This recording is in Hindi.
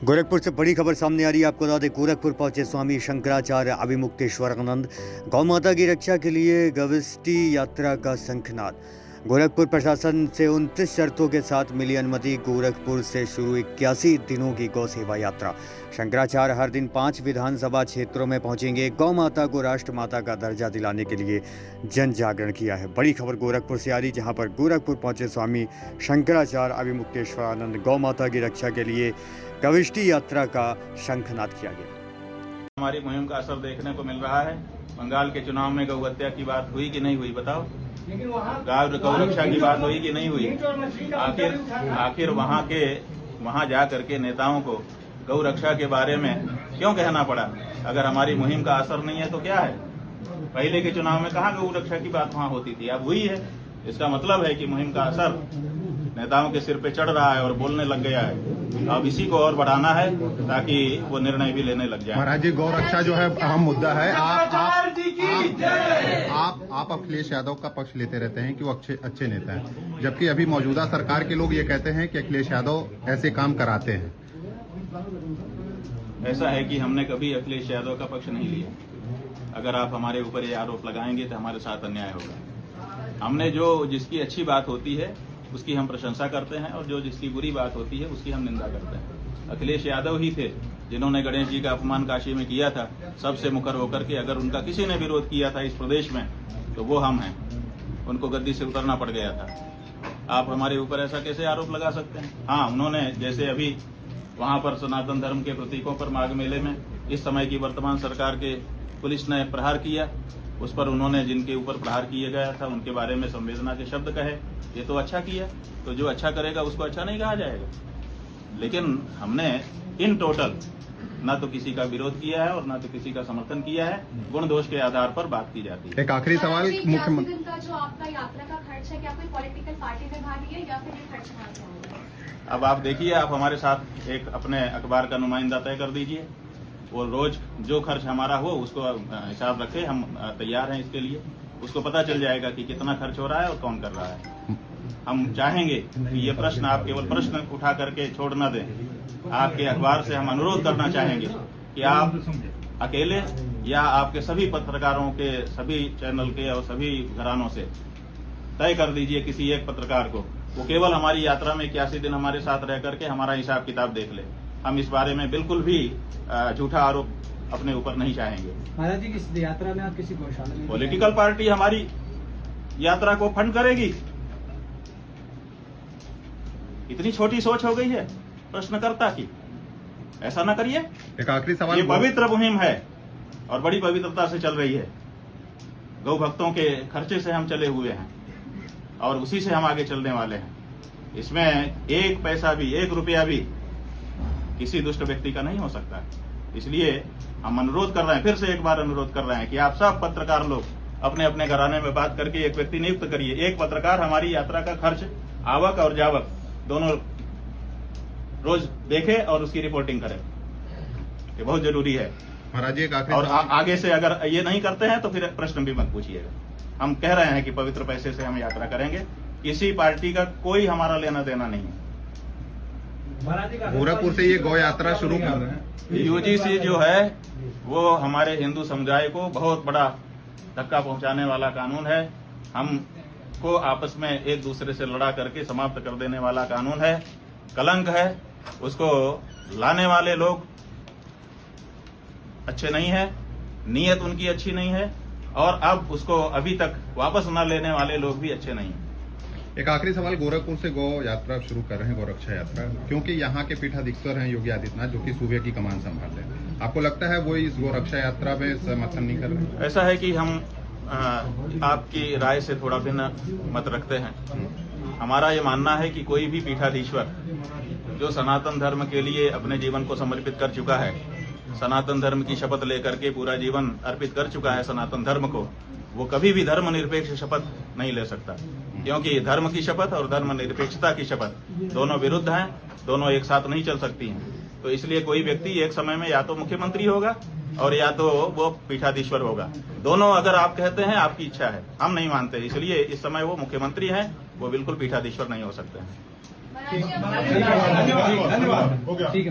गोरखपुर से बड़ी खबर सामने आ रही है। आपको बता दें, गोरखपुर पहुंचे स्वामी शंकराचार्य अभिमुक्तेश्वरानंद। गौ माता की रक्षा के लिए गविष्टि यात्रा का शंखनाद। गोरखपुर प्रशासन से 29 शर्तों के साथ मिली अनुमति। गोरखपुर से शुरू 81 दिनों की गौ सेवा यात्रा। शंकराचार्य हर दिन 5 विधानसभा क्षेत्रों में पहुंचेंगे। गौ माता को राष्ट्र माता का दर्जा दिलाने के लिए जन जागरण किया है। बड़ी खबर गोरखपुर से आ रही, जहां पर गोरखपुर पहुंचे स्वामी शंकराचार्य अभिमुक्तेश्वरानंद गौ माता की रक्षा के लिए गविष्टि यात्रा का शंखनाद किया गया। हमारी मुहिम का असर देखने को मिल रहा है। बंगाल के चुनाव में गौ हत्या की बात हुई कि नहीं हुई, बताओ? गौ रक्षा की बात हुई कि नहीं हुई? आखिर वहां जा करके नेताओं को गौ रक्षा के बारे में क्यों कहना पड़ा? अगर हमारी मुहिम का असर नहीं है तो क्या है? पहले के चुनाव में कहाँ गौ रक्षा की बात वहां होती थी, अब हुई है। इसका मतलब है कि मुहिम का असर नेताओं के सिर पे चढ़ रहा है और बोलने लग गया है। अब इसी को और बढ़ाना है ताकि वो निर्णय भी लेने लग जाए। महाराज जी, गौ रक्षा जो है अहम मुद्दा है। आप अखिलेश यादव का पक्ष लेते रहते हैं कि वो अच्छे नेता हैं, जबकि अभी मौजूदा सरकार के लोग ये कहते हैं कि अखिलेश यादव ऐसे काम कराते हैं। ऐसा है कि हमने कभी अखिलेश यादव का पक्ष नहीं लिया। अगर आप हमारे ऊपर ये आरोप लगाएंगे तो हमारे साथ अन्याय होगा। हमने जिसकी अच्छी बात होती है उसकी हम प्रशंसा करते हैं और जिसकी बुरी बात होती है उसकी हम निंदा करते हैं। अखिलेश यादव ही थे जिन्होंने गणेश जी का अपमान काशी में किया था, सबसे मुखर होकर के। अगर उनका किसी ने विरोध किया था इस प्रदेश में तो वो हम हैं। उनको गद्दी से उतरना पड़ गया था। आप हमारे ऊपर ऐसा कैसे आरोप लगा सकते हैं? हाँ, उन्होंने जैसे अभी वहां पर सनातन धर्म के प्रतीकों पर माघ मेले में इस समय की वर्तमान सरकार के पुलिस ने प्रहार किया, उस पर उन्होंने जिनके ऊपर प्रहार किया गया था उनके बारे में संवेदना के शब्द कहे। ये तो अच्छा किया, तो जो अच्छा करेगा उसको अच्छा नहीं कहा जाएगा। लेकिन हमने इन टोटल ना तो किसी का विरोध किया है और ना तो किसी का समर्थन किया है। गुण दोष के आधार पर बात की जाती है। एक आखिरी सवाल, मुख्यमंत्री का जो आपका यात्रा का खर्च है, क्या कोई पॉलिटिकल पार्टी में भाग लिया या फिर ये खर्च कहाँ से होगा? अब आप देखिए, आप हमारे साथ एक अपने अखबार का नुमाइंदा तय कर दीजिए। वो रोज जो खर्च हमारा हो उसको हिसाब रखे। हम तैयार हैं इसके लिए। उसको पता चल जाएगा कि कितना खर्च हो रहा है और कौन कर रहा है। हम चाहेंगे कि ये प्रश्न आप केवल प्रश्न उठा करके छोड़ न दें। आपके अखबार से हम अनुरोध करना चाहेंगे कि आप अकेले या आपके सभी पत्रकारों के, सभी चैनल के और सभी घरानों से तय कर दीजिए किसी एक पत्रकार को, वो केवल हमारी यात्रा में 81 दिन हमारे साथ रह करके हमारा हिसाब किताब देख ले। हम इस बारे में बिल्कुल भी झूठा आरोप अपने ऊपर नहीं चाहेंगे। महाराज जी, इस यात्रा में आप किसी गौशाला में पॉलिटिकल पार्टी हमारी यात्रा को फंड करेगी? इतनी छोटी सोच हो गई है प्रश्नकर्ता की। ऐसा ना करिए। एक आखिरी सवाल, ये पवित्र मुहिम है और बड़ी पवित्रता से चल रही है। गौ भक्तों के खर्चे से हम चले हुए हैं और उसी से हम आगे चलने वाले हैं। इसमें एक पैसा भी, 1 रुपया भी किसी दुष्ट व्यक्ति का नहीं हो सकता। इसलिए हम अनुरोध कर रहे हैं, फिर से एक बार अनुरोध कर रहे हैं कि आप सब पत्रकार लोग अपने अपने घराने में बात करके एक व्यक्ति नियुक्त करिए। एक पत्रकार हमारी यात्रा का खर्च, आवक और जावक दोनों रोज देखे और उसकी रिपोर्टिंग करे। ये बहुत जरूरी है। महाराज जी, एक आखिरी और आगे से अगर ये नहीं करते हैं तो फिर प्रश्न भी मत पूछिएगा। हम कह रहे हैं कि पवित्र पैसे से हम यात्रा करेंगे। किसी पार्टी का कोई हमारा लेना देना नहीं है। गोरखपुर से ये गौ यात्रा शुरू कर रहे हैं। यूजीसी जो है वो हमारे हिंदू समुदाय को बहुत बड़ा धक्का पहुंचाने वाला कानून है। हमको आपस में एक दूसरे से लड़ा करके समाप्त कर देने वाला कानून है, कलंक है। उसको लाने वाले लोग अच्छे नहीं है, नीयत उनकी अच्छी नहीं है और अब उसको अभी तक वापस न लेने वाले लोग भी अच्छे नहीं हैं। एक आखिरी सवाल, गोरखपुर से गौ यात्रा शुरू कर रहे हैं, गौरक्षा यात्रा, क्योंकि यहाँ के पीठाधीश्वर हैं योगी आदित्यनाथ, जो कि सूबे की कमान संभाल रहे हैं। आपको लगता है वो इस गौरक्षा यात्रा में समर्थन नहीं कर रहे? ऐसा है कि हम आपकी राय से थोड़ा भिन्न मत रखते हैं। हमारा ये मानना है कि कोई भी पीठाधीश्वर जो सनातन धर्म के लिए अपने जीवन को समर्पित कर चुका है, सनातन धर्म की शपथ लेकर के पूरा जीवन अर्पित कर चुका है सनातन धर्म को, वो कभी भी धर्मनिरपेक्ष शपथ नहीं ले सकता। क्योंकि धर्म की शपथ और धर्मनिरपेक्षता की शपथ दोनों विरुद्ध हैं, दोनों एक साथ नहीं चल सकती हैं। तो इसलिए कोई व्यक्ति एक समय में या तो मुख्यमंत्री होगा और या तो वो पीठाधीश्वर होगा। दोनों अगर आप कहते हैं, आपकी इच्छा है, हम नहीं मानते, इसलिए इस समय वो मुख्यमंत्री हैं, वो बिल्कुल पीठाधीश्वर नहीं हो सकते हैं। महाराज जी, अब- ठीक है।